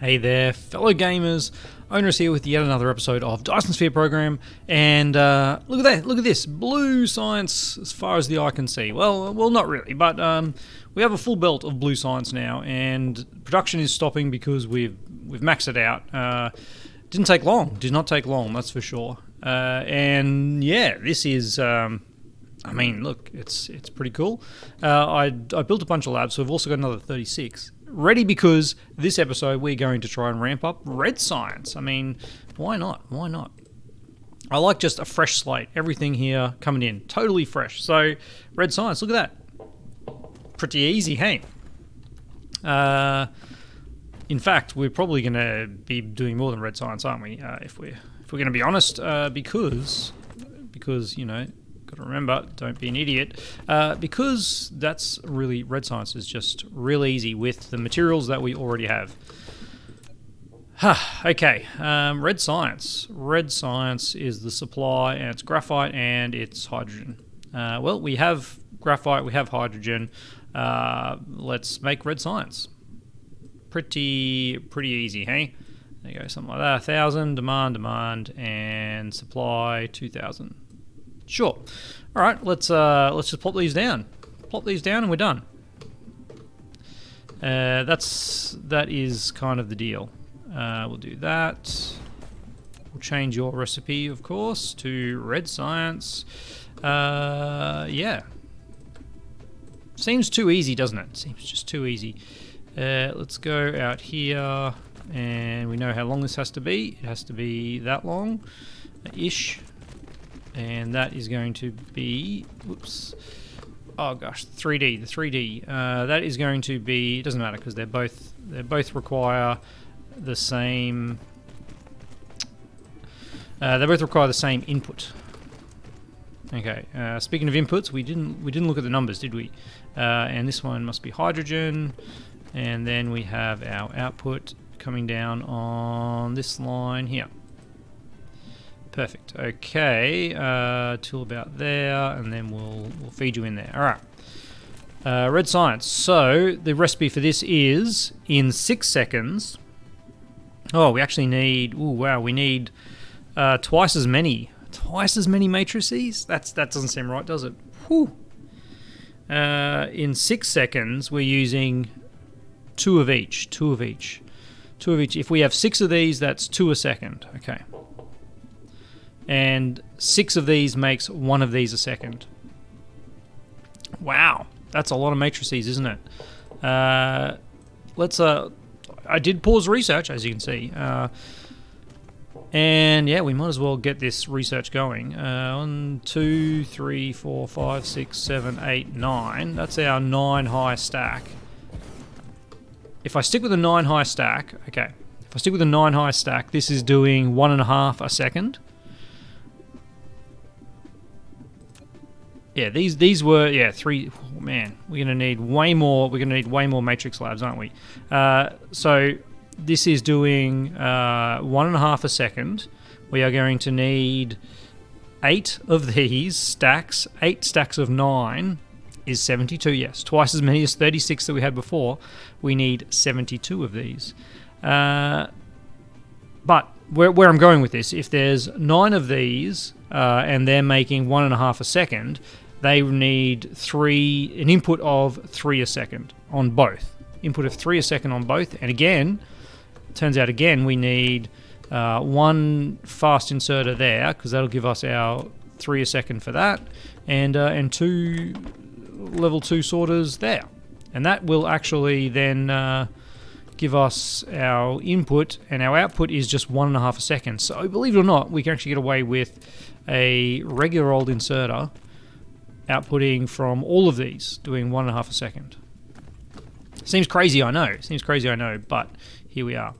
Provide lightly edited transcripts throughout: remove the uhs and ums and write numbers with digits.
Hey there, fellow gamers. Owners here with yet another episode of Dyson Sphere Program, and look at that! Look at this blue science as far as the eye can see. Well, not really, but we have a full belt of blue science now, and production is stopping because we've maxed it out. Didn't take long. Did not take long. That's for sure. And yeah, this is. I mean, look, it's pretty cool. I built a bunch of labs, so we've also got another 36. Ready because this episode we're going to try and ramp up red science. I mean, why not? Why not? I like just a fresh slate. Everything here coming in. Totally fresh. So, red science, look at that. Pretty easy, hey? In fact, we're probably going to be doing more than red science, aren't we? If we're going to be honest, because, you know, got to remember, don't be an idiot, because that's really, red science is just real easy with the materials that we already have. Okay, red science. Red science is the supply, and it's graphite and it's hydrogen. Well, we have graphite, we have hydrogen. Let's make red science. Pretty easy, hey? There you go, something like that. 1,000, demand, and supply 2,000. Sure. All right. Let's just plop these down. Plop these down, and we're done. That is kind of the deal. We'll do that. We'll change your recipe, of course, to red science. Yeah. Seems too easy, doesn't it? Seems just too easy. Let's go out here, and we know how long this has to be. It has to be that long, ish. And that is going to be, whoops, oh gosh, 3D, the 3D. That is going to be, it doesn't matter because they both require the same, they both require the same input. Okay, speaking of inputs, we didn't look at the numbers, did we? And this one must be hydrogen, and then we have our output coming down on this line here. Perfect. Okay, till about there, and then we'll feed you in there. All right. Red science. So the recipe for this is in 6 seconds. Oh, we actually need. Oh wow, we need twice as many matrices. That doesn't seem right, does it? Whew. In 6 seconds, we're using 2 of each. If we have 6 of these, that's 2 a second. Okay. And 6 of these makes 1 of these a second. Wow, that's a lot of matrices, isn't it? Let's. I did pause research, as you can see, and yeah, we might as well get this research going. 1, 2, 3, 4, 5, 6, 7, 8, 9. That's our 9 high stack. If I stick with a 9 high stack, okay. If I stick with a 9 high stack, this is doing 1.5 a second. Yeah, these were 3. Oh, man, we're gonna need way more. We're gonna need way more matrix labs, aren't we? So this is doing 1.5 a second. We are going to need 8 of these stacks. 8 stacks of 9 is 72. Yes, twice as many as 36 that we had before. We need 72 of these. But where I'm going with this, if there's 9 of these and they're making 1.5 a second, they need an input of 3 a second on both. Input of 3 a second on both. And again, turns out we need 1 fast inserter there, because that'll give us our 3 a second for that, and 2 level 2 sorters there. And that will actually then give us our input, and our output is just 1.5 a second. So believe it or not, we can actually get away with a regular old inserter outputting from all of these, doing 1.5 a second. Seems crazy, I know, but here we are.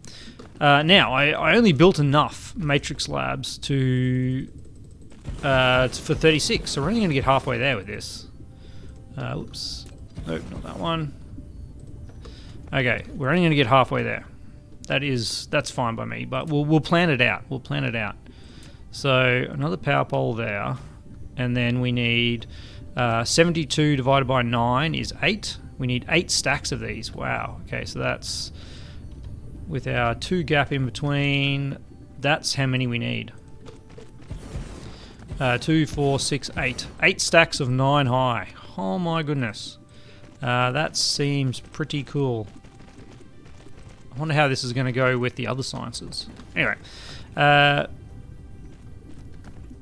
Now, I only built enough matrix labs for 36, so we're only going to get halfway there with this. Oops. Nope, not that one. Okay, we're only going to get halfway there. That's fine by me, but we'll plan it out. So another power pole there, and then we need 72 divided by 9 is 8. We need 8 stacks of these. Wow. Okay, so that's with our 2 gap in between, that's how many we need. 2, 4, 6, 8. 8 stacks of 9 high. Oh my goodness. That seems pretty cool. I wonder how this is going to go with the other sciences. Anyway.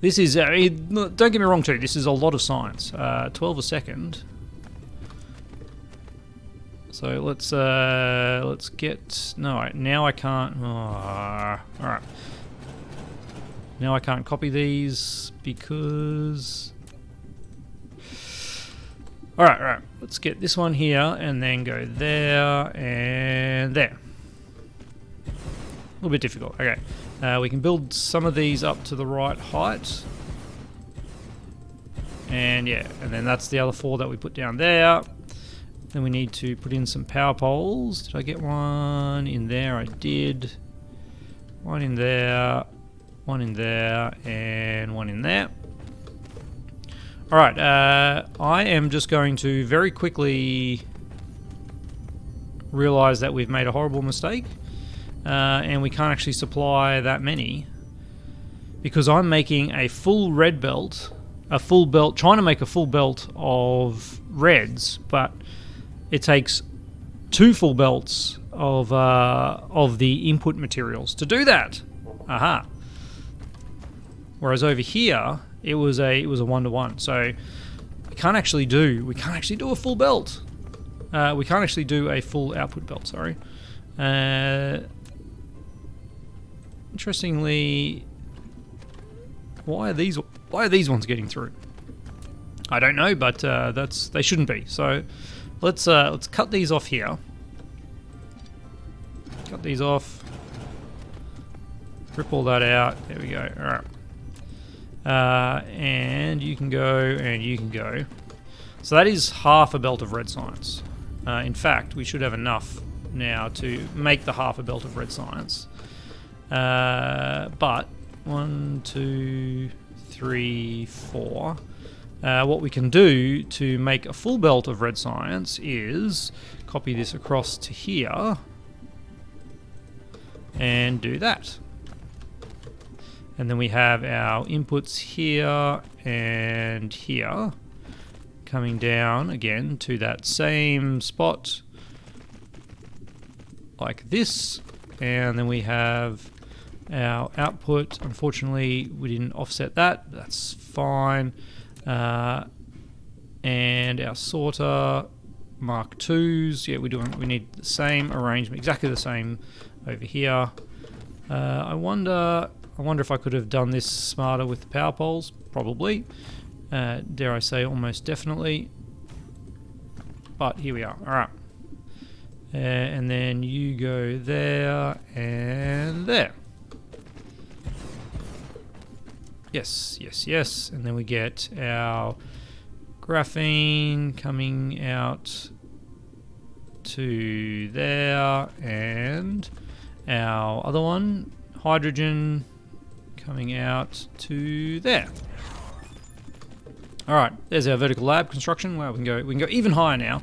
This is, don't get me wrong too, this is a lot of science. 12 a second. So let's get, no, now I can't, alright. Now I can't copy these because, alright, let's get this one here and then go there and there. A little bit difficult, okay. We can build some of these up to the right height. And yeah, and then that's the other 4 that we put down there. Then we need to put in some power poles. Did I get one in there? I did. One in there, one in there, and one in there. Alright, I am just going to very quickly realize that we've made a horrible mistake. And we can't actually supply that many because I'm making a full red belt, trying to make a full belt of reds, but it takes 2 full belts of the input materials to do that. Aha. Whereas over here it was a 1-to-1, so we can't actually do a full belt. We can't actually do a full output belt. Sorry. Interestingly, why are these ones getting through? I don't know, but they shouldn't be. So let's cut these off here. Cut these off. Rip all that out. There we go. All right. And you can go, and you can go. So that is half a belt of red science. In fact, we should have enough now to make the half a belt of red science. But 1, 2, 3, 4. What we can do to make a full belt of red science is copy this across to here and do that. And then we have our inputs here and here coming down again to that same spot like this. And then we have our output. Unfortunately, we didn't offset that. That's fine. And our sorter, Mark IIs. Yeah, we need the same arrangement, exactly the same over here. I wonder if I could have done this smarter with the power poles. Probably. Dare I say, almost definitely. But here we are. All right. And then you go there and there. Yes, yes, yes. And then we get our graphene coming out to there, and our other one, hydrogen, coming out to there. All right, there's our vertical lab construction. Wow, we can go even higher now.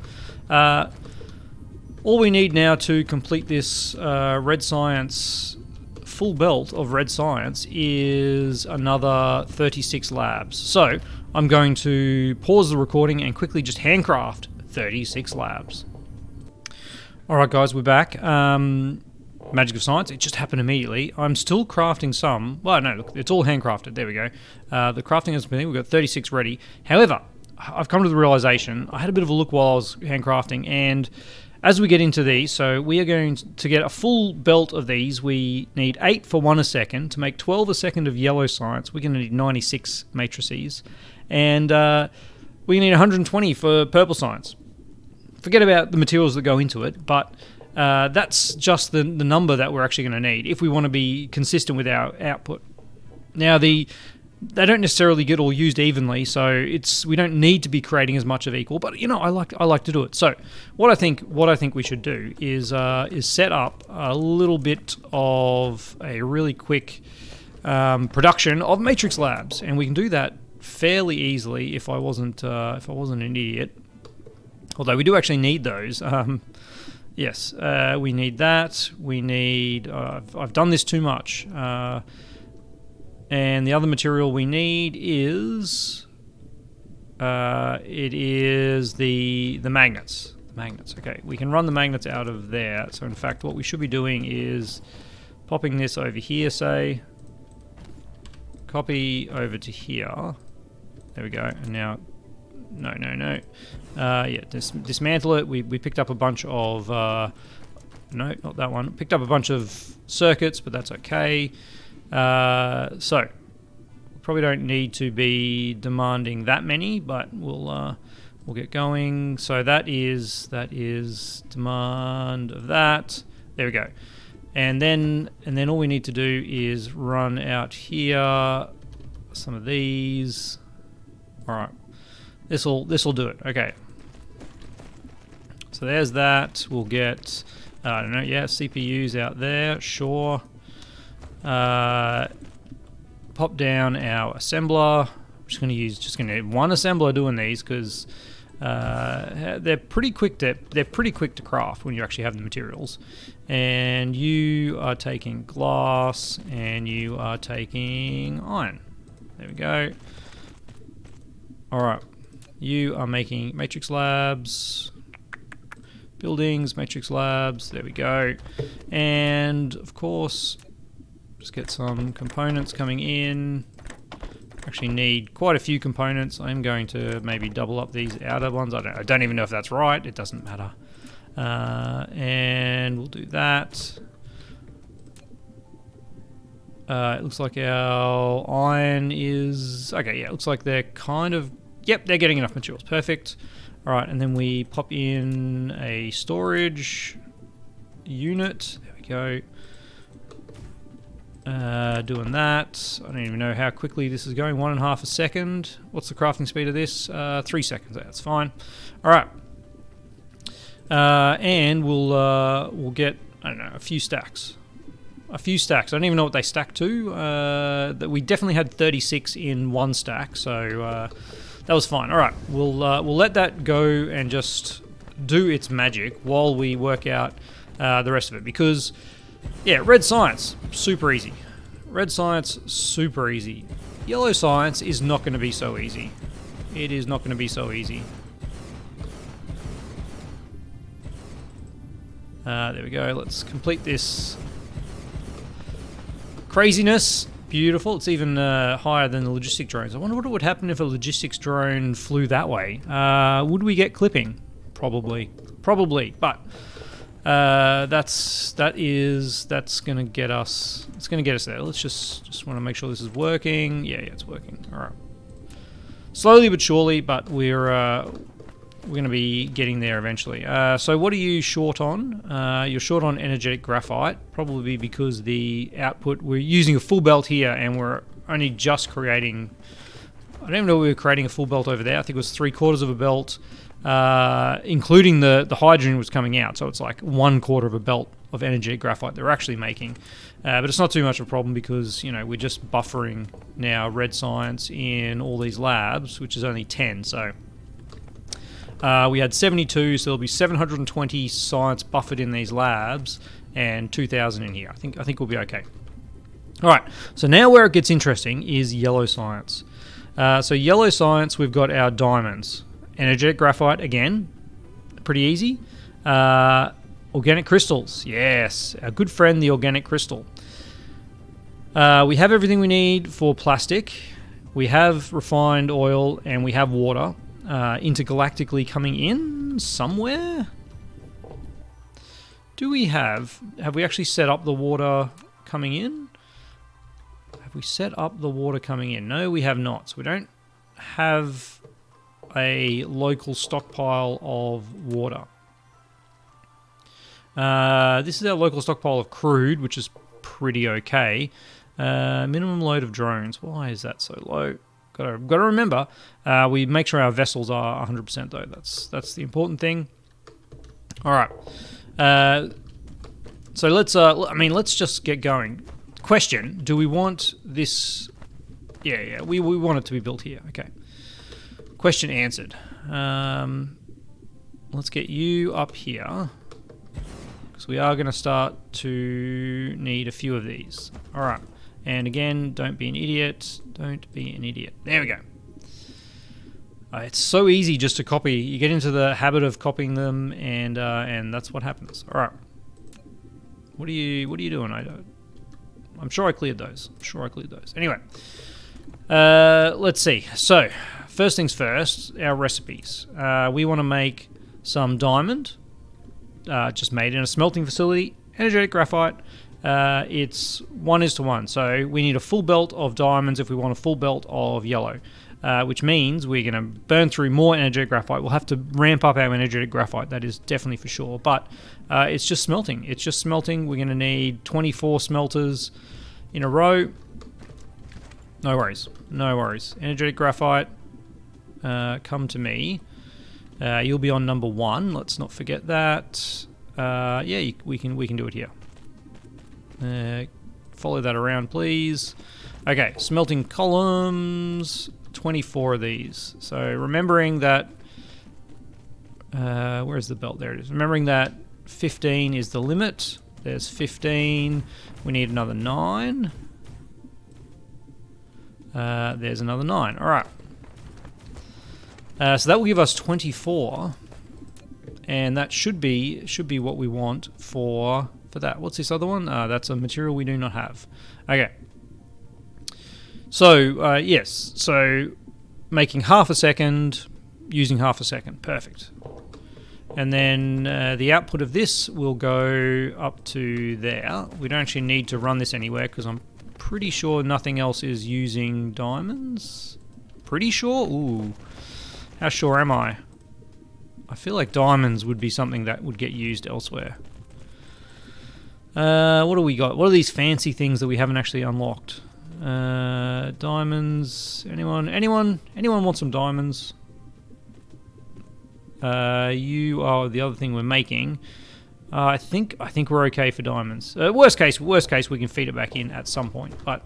All we need now to complete this red science full belt of red science is another 36 labs. So I'm going to pause the recording and quickly just handcraft 36 labs. All right, guys, we're back. Magic of science, it just happened immediately. I'm still crafting some. Well, no, look, it's all handcrafted. There we go. The crafting has been, we've got 36 ready. However, I've come to the realization, I had a bit of a look while I was handcrafting, and as we get into these, so we are going to get a full belt of these. We need 8 for 1 a second. To make 12 a second of yellow science, we're going to need 96 matrices. And we need 120 for purple science. Forget about the materials that go into it, but that's just the number that we're actually going to need if we want to be consistent with our output. Now, they don't necessarily get all used evenly, so we don't need to be creating as much of equal. But you know, I like to do it. So what I think we should do is set up a little bit of a really quick production of matrix labs, and we can do that fairly easily if I wasn't an idiot. Although we do actually need those. Yes, we need that. We need... I've done this too much. And the other material we need is... it is the magnets. Magnets, okay. We can run the magnets out of there. So in fact, what we should be doing is popping this over here, say. Copy over to here. There we go. And now... No. Yeah, dismantle it. We picked up a bunch of... no, not that one. Picked up a bunch of circuits, but that's okay. So, probably don't need to be demanding that many, but we'll get going. So that is demand of that. There we go. And then all we need to do is run out here some of these. All right. This'll do it. Okay. So there's that. We'll get I don't know. Yeah, CPUs out there. Sure. Pop down our assembler. I'm just going to need one assembler doing these because they're pretty quick to craft when you actually have the materials. And you are taking glass and you are taking iron. There we go. All right. You are making matrix labs, buildings, matrix labs, there we go. And of course, just get some components coming in. Actually need quite a few components. I'm going to maybe double up these outer ones. I don't even know if that's right, it doesn't matter. And we'll do that. It looks like our iron is, okay, yeah, it looks like they're kind of, yep, they're getting enough materials. Perfect. All right, and then we pop in a storage unit. There we go. Doing that. I don't even know how quickly this is going. 1.5 a second. What's the crafting speed of this? 3 seconds. That's fine. All right. And we'll get, I don't know, a few stacks. I don't even know what they stack to. That we definitely had 36 in one stack, so that was fine. All right, we'll let that go and just do its magic while we work out the rest of it. Because, yeah, red science, super easy. Red science, super easy. Yellow science is not going to be so easy. It is not going to be so easy. There we go. Let's complete this craziness. Beautiful. It's even higher than the logistic drones. I wonder what would happen if a logistics drone flew that way. Would we get clipping? Probably. But that's gonna get us. It's gonna get us there. Let's just want to make sure this is working. Yeah, it's working. All right. Slowly but surely, but we're going to be getting there eventually. So what are you short on? You're short on energetic graphite, probably because the output, we're using a full belt here and we're only just creating, I don't even know we were creating a full belt over there. I think it was 3/4 of a belt, including the hydrogen was coming out. So it's like 1/4 of a belt of energetic graphite they're actually making. But it's not too much of a problem because, you know, we're just buffering now red science in all these labs, which is only 10. So we had 72, so there'll be 720 science buffered in these labs and 2,000 in here. I think we'll be okay. All right, so now where it gets interesting is yellow science. So yellow science, we've got our diamonds. Energetic graphite, again, pretty easy. Organic crystals, yes, our good friend, the organic crystal. We have everything we need for plastic. We have refined oil and we have water. Intergalactically coming in somewhere. Do we have we actually set up the water coming in? Have we set up the water coming in? No, we have not. So we don't have a local stockpile of water. This is our local stockpile of crude, which is pretty okay. Minimum load of drones. Why is that so low? Got to remember, we make sure our vessels are 100% though. That's the important thing. All right. So let's just get going. Question: do we want this? Yeah. We want it to be built here. Okay. Question answered. Let's get you up here. because we are going to start to need a few of these. All right, and again, don't be an idiot. Don't be an idiot. There we go. It's so easy just to copy. You get into the habit of copying them, and that's what happens. All right. What are you doing? I'm sure I cleared those. Anyway, let's see. So, first things first, our recipes. We want to make some diamond, just made in a smelting facility, energetic graphite. It's 1:1, so we need a full belt of diamonds if we want a full belt of yellow, which means we're going to burn through more energetic graphite. We'll have to ramp up our energetic graphite, that is definitely for sure, but it's just smelting. We're going to need 24 smelters in a row. No worries. Energetic graphite, come to me. You'll be on number 1. Let's not forget that. Yeah, we can do it here. Follow that around, please. Okay, smelting columns. 24 of these. So remembering that. Where's the belt? There it is. Remembering that 15 is the limit. There's 15. We need another 9. There's another 9. All right. So that will give us 24, and that should be what we want for that. What's this other one? That's a material we do not have. Okay. So yes. So making half a second, using half a second. Perfect. And then the output of this will go up to there. We don't actually need to run this anywhere because I'm pretty sure nothing else is using diamonds. Pretty sure? Ooh. How sure am I? I feel like diamonds would be something that would get used elsewhere. What do we got? What are these fancy things that we haven't actually unlocked? Diamonds. Anyone want some diamonds? You are the other thing we're making. I think we're okay for diamonds. Worst case, we can feed it back in at some point. But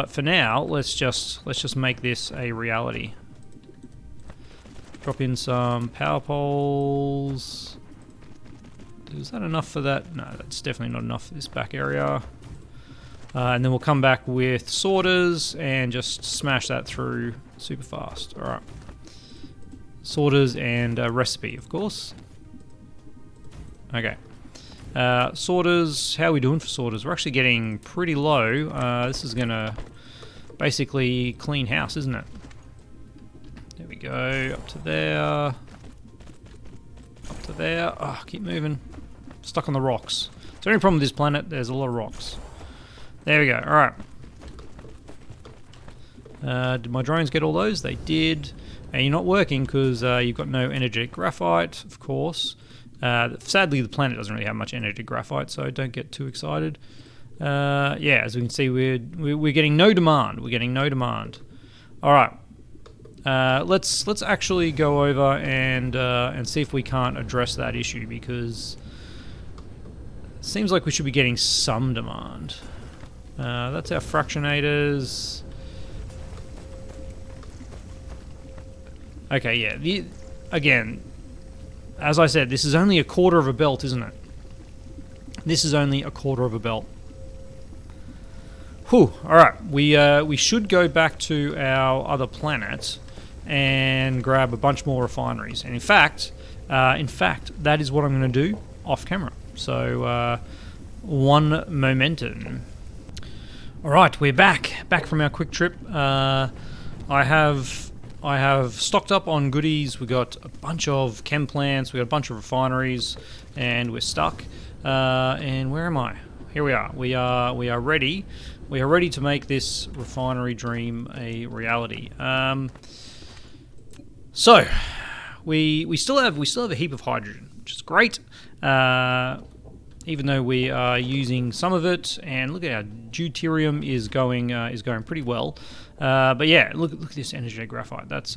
for now, let's just make this a reality. Drop in some power poles. Is that enough for that? No, that's definitely not enough for this back area. And then we'll come back with sorters and just smash that through super fast. All right. Sorters and recipe, of course. Okay. Sorters, how are we doing for sorters? We're actually getting pretty low. This is going to basically clean house, isn't it? There we go, up to there. Up to there. Oh, keep moving. Stuck on the rocks. It's the only problem with this planet, there's a lot of rocks. There we go, alright. Did my drones get all those? They did. And you're not working because you've got no energetic graphite, of course. Sadly, the planet doesn't really have much energetic graphite, so don't get too excited. Yeah, as we can see, we're getting no demand. We're getting no demand. Alright. Let's actually go over and see if we can't address that issue, because it seems like we should be getting some demand. That's our fractionators. Okay, yeah. Again, as I said, this is only a quarter of a belt, isn't it? This is only a quarter of a belt. Whew. All right. We should go back to our other planet and grab a bunch more refineries. And in fact, that is what I'm going to do off camera. So, one momentum. All right, we're back from our quick trip. I have stocked up on goodies. We got a bunch of chem plants. We got a bunch of refineries, and we're stuck. And where am I? Here we are. We are ready. We are ready to make this refinery dream a reality. So we still have a heap of hydrogen, which is great. Even though we are using some of it, and look at our deuterium is going pretty well. But yeah, look at this energetic graphite. That's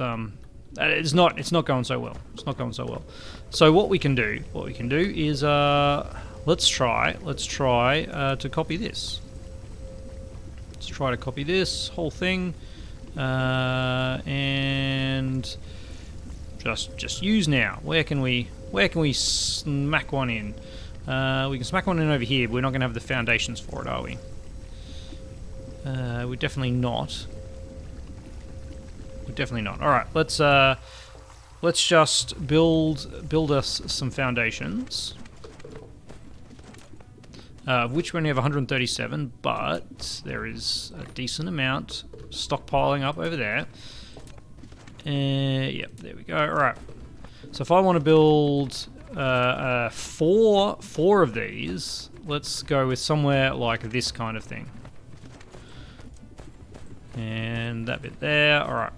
it's not going so well. It's not going so well. So what we can do is let's try to copy this. Let's try to copy this whole thing, and just use now. Where can we smack one in? We can smack one in over here, but we're not going to have the foundations for it, are we? We're definitely not. We're definitely not. All right, let's just build us some foundations. Which we only have 137, but there is a decent amount stockpiling up over there. Yep, there we go. All right. So if I want to build four of these, let's go with somewhere like this kind of thing. And that bit there. All right.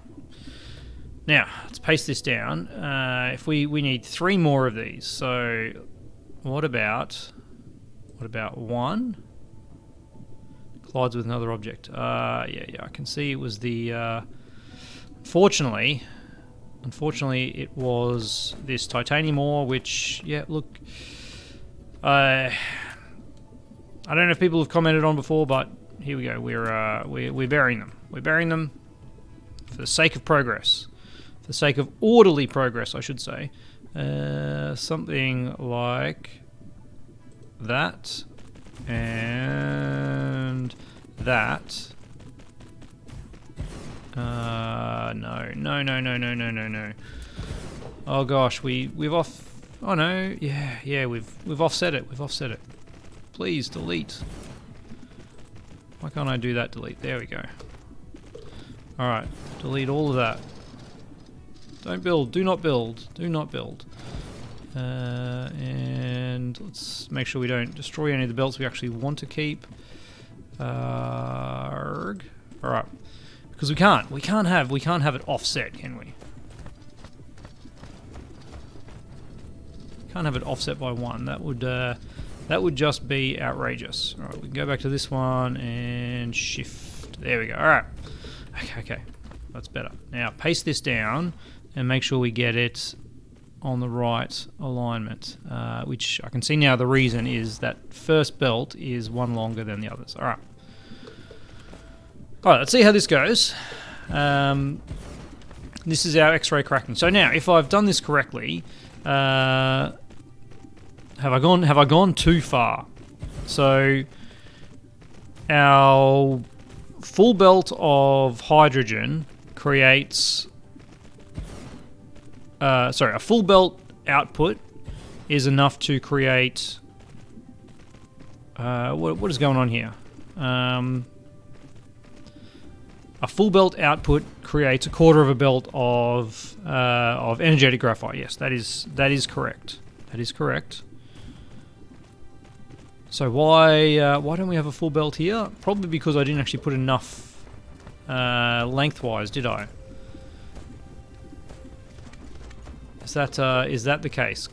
Now let's paste this down. If we need 3 more of these, so what about one? Collides with another object. Yeah, I can see it was the. Unfortunately, it was this titanium ore, which, yeah, look, I don't know if people have commented on before, but here we go. We're burying them. We're burying them for the sake of progress, for the sake of orderly progress, I should say. Something like that and that. No. Oh gosh, we've off. Oh no, yeah, we've offset it. We've offset it. Please delete. Why can't I do that? Delete. There we go. All right, delete all of that. Don't build. Do not build. Do not build. And let's make sure we don't destroy any of the belts we actually want to keep. All right. Because we can't have it offset, can we? Can't have it offset by 1. That would just be outrageous. All right, we can go back to this one and shift. There we go. All right. Okay, that's better. Now paste this down and make sure we get it on the right alignment. Which I can see now. The reason is that first belt is 1 longer than the others. All right. Alright, let's see how this goes. This is our X-ray cracking. So now, if I've done this correctly, have I gone too far? So our full belt of hydrogen creates. A full belt output is enough to create. What is going on here? A full belt output creates a quarter of a belt of energetic graphite. Yes, that is correct. That is correct. So why don't we have a full belt here? Probably because I didn't actually put enough lengthwise, did I? Is that the case?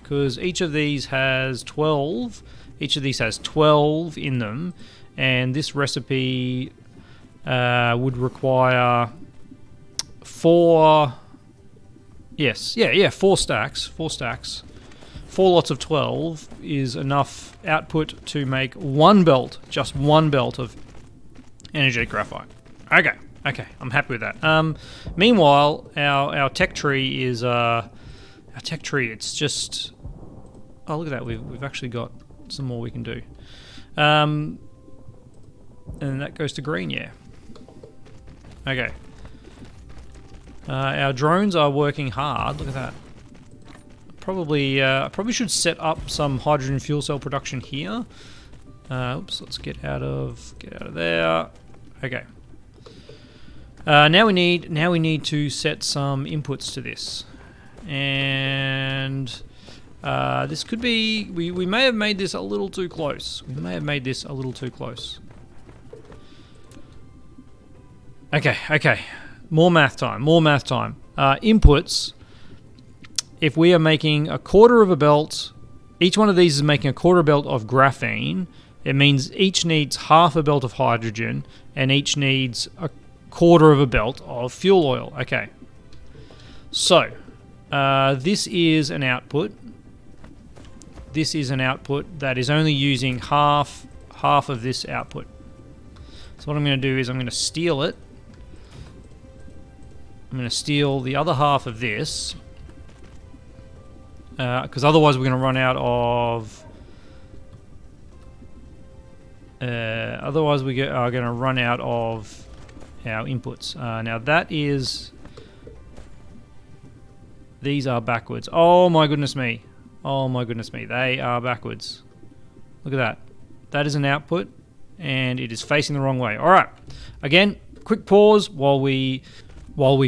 Because each of these has 12. Each of these has 12 in them, and this recipe would require 4. Yes, yeah, 4 stacks. 4 stacks. 4 lots of 12 is enough output to make 1 belt, just 1 belt of energetic graphite. Okay, I'm happy with that. Meanwhile, our tech tree is it's just. Oh, look at that! We've actually got some more we can do. And that goes to green, yeah. Okay. Our drones are working hard. Look at that. Probably should set up some hydrogen fuel cell production here. Oops, let's get out of there. Okay. Now we need to set some inputs to this, and this could be we may have made this a little too close. Okay. More math time. Inputs. If we are making a quarter of a belt, each one of these is making a quarter belt of graphene. It means each needs half a belt of hydrogen, and each needs a quarter of a belt of fuel oil. Okay. So, this is an output. This is an output that is only using half of this output. So what I'm going to do is I'm going to steal it. I'm going to steal the other half of this. because otherwise we're going to run out of. Otherwise we are going to run out of our inputs. Now that is. These are backwards. Oh my goodness me. Oh my goodness me. They are backwards. Look at that. That is an output, and it is facing the wrong way. All right. Again, quick pause while we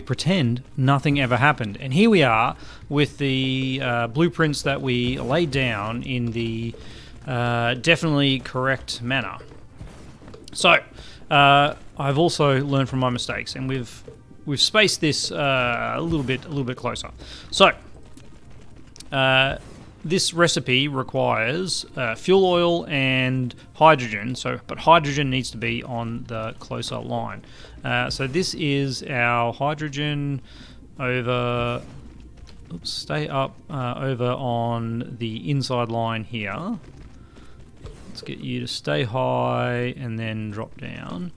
pretend nothing ever happened. And here we are with the blueprints that we laid down in the definitely correct manner. So, I've also learned from my mistakes, and we've spaced this a little bit closer. So, this recipe requires fuel oil and hydrogen. But hydrogen needs to be on the closer line. So this is our hydrogen over. Oops, stay up over on the inside line here. Let's get you to stay high and then drop down.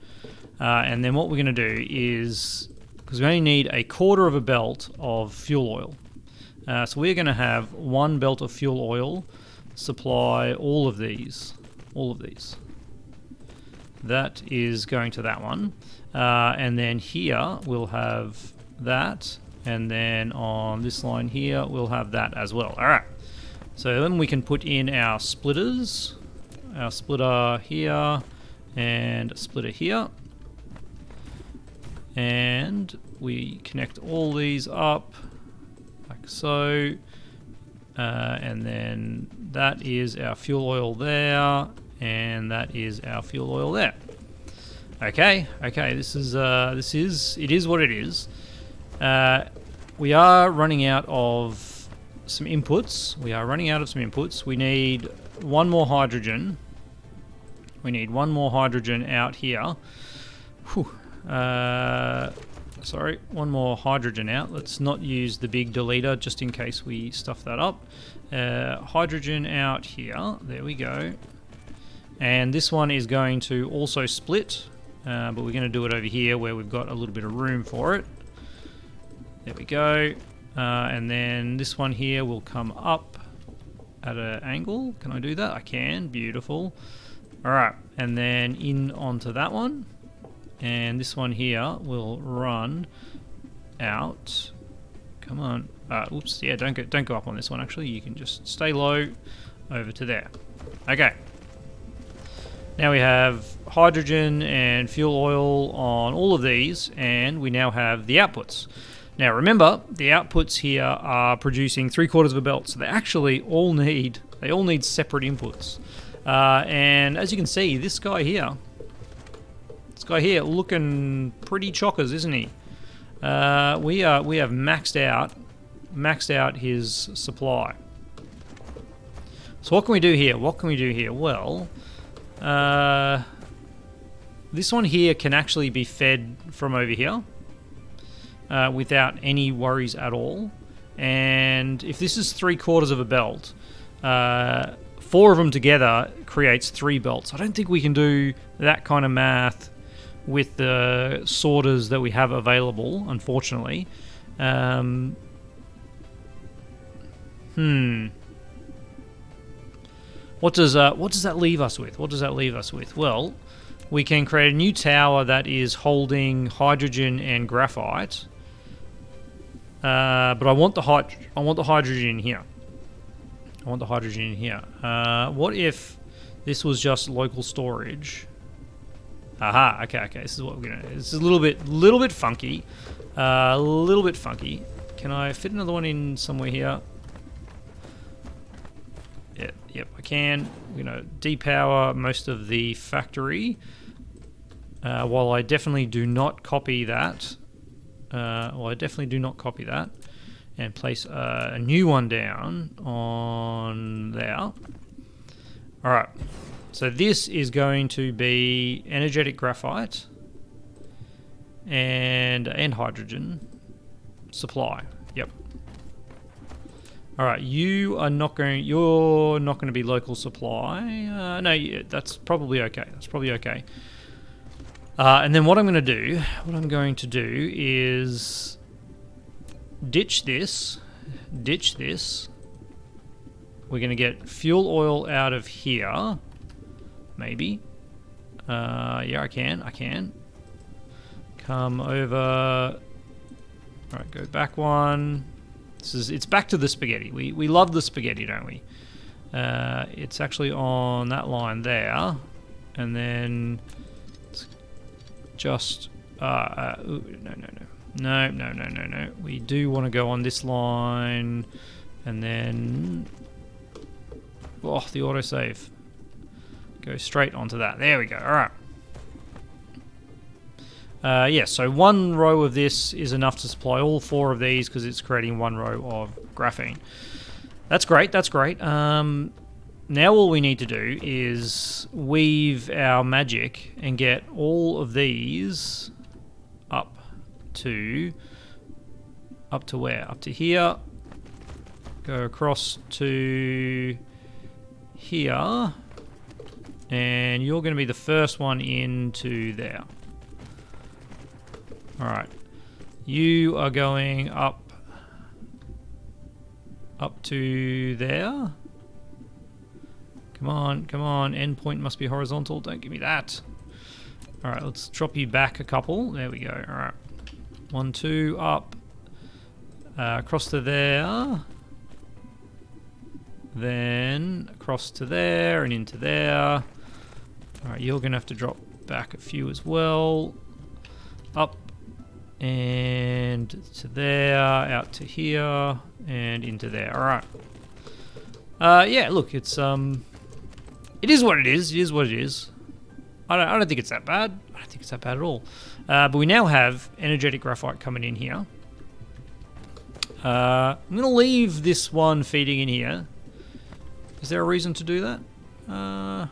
And then what we're going to do is, because we only need a quarter of a belt of fuel oil. So we're going to have one belt of fuel oil supply all of these. That is going to that one. And then here we'll have that. And then on this line here, we'll have that as well. All right. So then we can put in our splitters. Our splitter here and a splitter here. And we connect all these up like so. And then that is our fuel oil there. And that is our fuel oil there. Okay, it is what it is. We are running out of some inputs. We need one more hydrogen. Out here. Sorry, one more hydrogen out. Let's not use the big deleter just in case we stuff that up. Hydrogen out here. There we go. And this one is going to also split, but we're going to do it over here where we've got a little bit of room for it. There we go. And then this one here will come up at an angle. Can I do that? I can. Beautiful. All right. And then in onto that one. And this one here will run out. Come on. Oops. Yeah, don't go up on this one, actually. You can just stay low over to there. Okay. Now we have hydrogen and fuel oil on all of these, and we now have the outputs. Now remember, the outputs here are producing 3/4 of a belt, so they actually all need separate inputs. And as you can see, this guy here looking pretty chockers, isn't he? We have maxed out his supply. So what can we do here? Well, this one here can actually be fed from over here without any worries at all. And if this is 3/4 of a belt, 4 of them together creates 3 belts. I don't think we can do that kind of math with the sorters that we have available, unfortunately. What does that leave us with? Well, we can create a new tower that is holding hydrogen and graphite. But I want the hydrogen in here. What if this was just local storage? Aha. Okay. This is what we're gonna do. This is a little bit funky. Can I fit another one in somewhere here? Yep, I can. We're going to depower most of the factory. While I definitely do not copy that. And place a new one down on there. Alright. So this is going to be energetic graphite and hydrogen supply. Yep. All right, you're not going to be local supply. No, that's probably okay. And then what I'm going to do is ditch this, We're going to get fuel oil out of here. Maybe. Yeah, I can. Come over. Alright, go back one. It's back to the spaghetti. We love the spaghetti, don't we? It's actually on that line there. And then it's just ooh, no. We do want to go on this line, and then the autosave. Go straight onto that. There we go. All right. Yeah, so one row of this is enough to supply all 4 of these because it's creating one row of graphene. That's great. Now all we need to do is weave our magic and get all of these up to where? Up to here. Go across to here. And you're going to be the first one into there. Alright. You are going up to there. Come on. Endpoint must be horizontal. Don't give me that. Alright, let's drop you back a couple. There we go. Alright. 1, 2, up. Across to there. Then across to there and into there. Alright, you're going to have to drop back a few as well. Up and to there, out to here, and into there. Alright. Yeah, look, it's it is what it is. It is what it is. I don't think it's that bad. I don't think it's that bad at all. But we now have energetic graphite coming in here. I'm going to leave this one feeding in here. Is there a reason to do that? I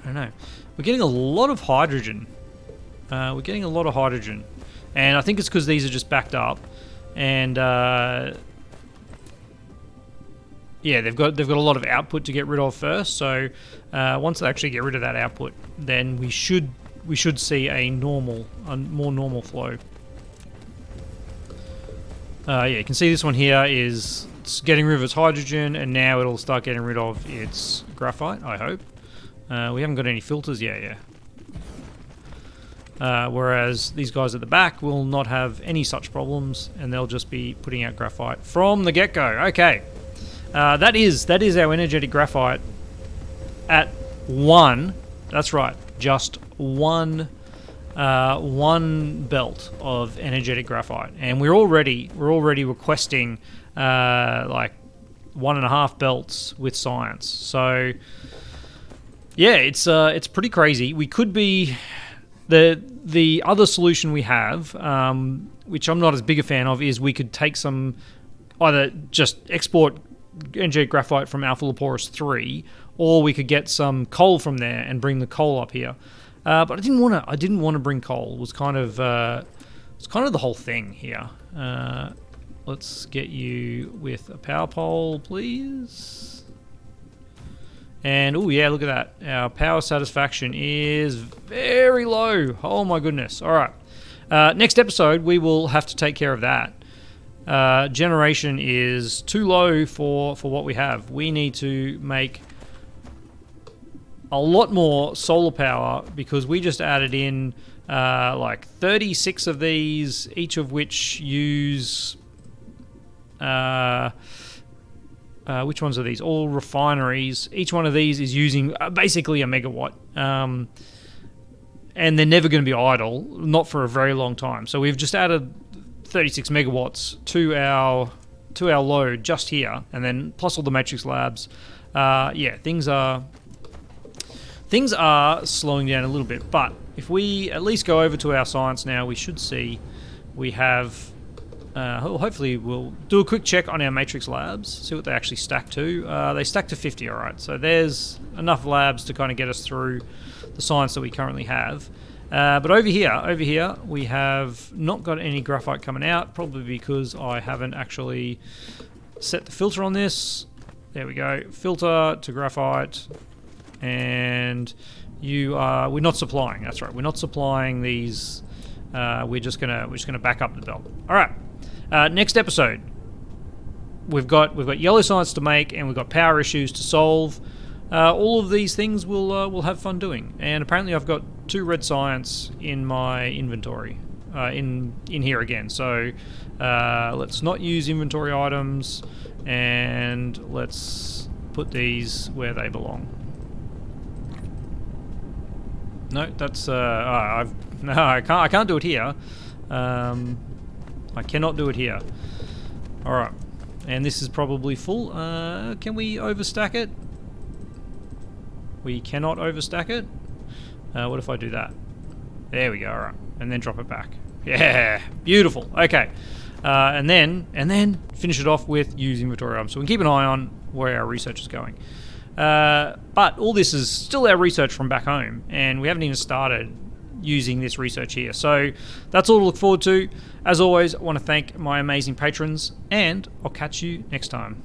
don't know. We're getting a lot of hydrogen. And I think it's because these are just backed up. And yeah, they've got a lot of output to get rid of first. So once they actually get rid of that output, then we should see a more normal flow. Yeah, you can see this one here is it's getting rid of its hydrogen, and now it'll start getting rid of its graphite, I hope. We haven't got any filters yet, yeah. Whereas these guys at the back will not have any such problems, and they'll just be putting out graphite from the get-go. Okay. That is our energetic graphite at 1. That's right, just one belt of energetic graphite, and we're already requesting like 1.5 belts with science. So yeah, it's pretty crazy. We could be the other solution we have, which I'm not as big a fan of, is we could take some, either just export energetic graphite from Alpha Leporis 3, or we could get some coal from there and bring the coal up here. But I didn't want to bring coal. It was kind of the whole thing here. Let's get you with a power pole, please. And oh yeah, look at that. Our power satisfaction is very low. Oh my goodness. All right. Next episode, we will have to take care of that. Generation is too low for what we have. We need to make a lot more solar power, because we just added in like 36 of these, each of which use which ones are these? All refineries. Each one of these is using basically a megawatt, and they're never going to be idle, not for a very long time. So we've just added 36 megawatts to our load just here, and then plus all the matrix labs. Yeah, things are slowing down a little bit, but if we at least go over to our science now, we should see we have hopefully we'll do a quick check on our matrix labs, see what they actually stack to. They stack to 50, alright, so there's enough labs to kind of get us through the science that we currently have. But over here we have not got any graphite coming out, probably because I haven't actually set the filter on this. There we go, filter to graphite, and we're not supplying. That's right, we're not supplying these. We're just gonna back up the belt. All right, next episode. we've got yellow science to make, and we've got power issues to solve. All of these things we'll have fun doing. And apparently I've got 2 red science in my inventory, in here again. So let's not use inventory items, and let's put these where they belong. No, that's I can't do it here. I cannot do it here. All right, and this is probably full. Can we overstack it? We cannot overstack it. What if I do that? There we go. All right, and then drop it back. Yeah, beautiful. Okay, and then finish it off with use inventory items, so we can keep an eye on where our research is going. But all this is still our research from back home, and we haven't even started using this research here. So that's all to look forward to. As always, I want to thank my amazing patrons, and I'll catch you next time.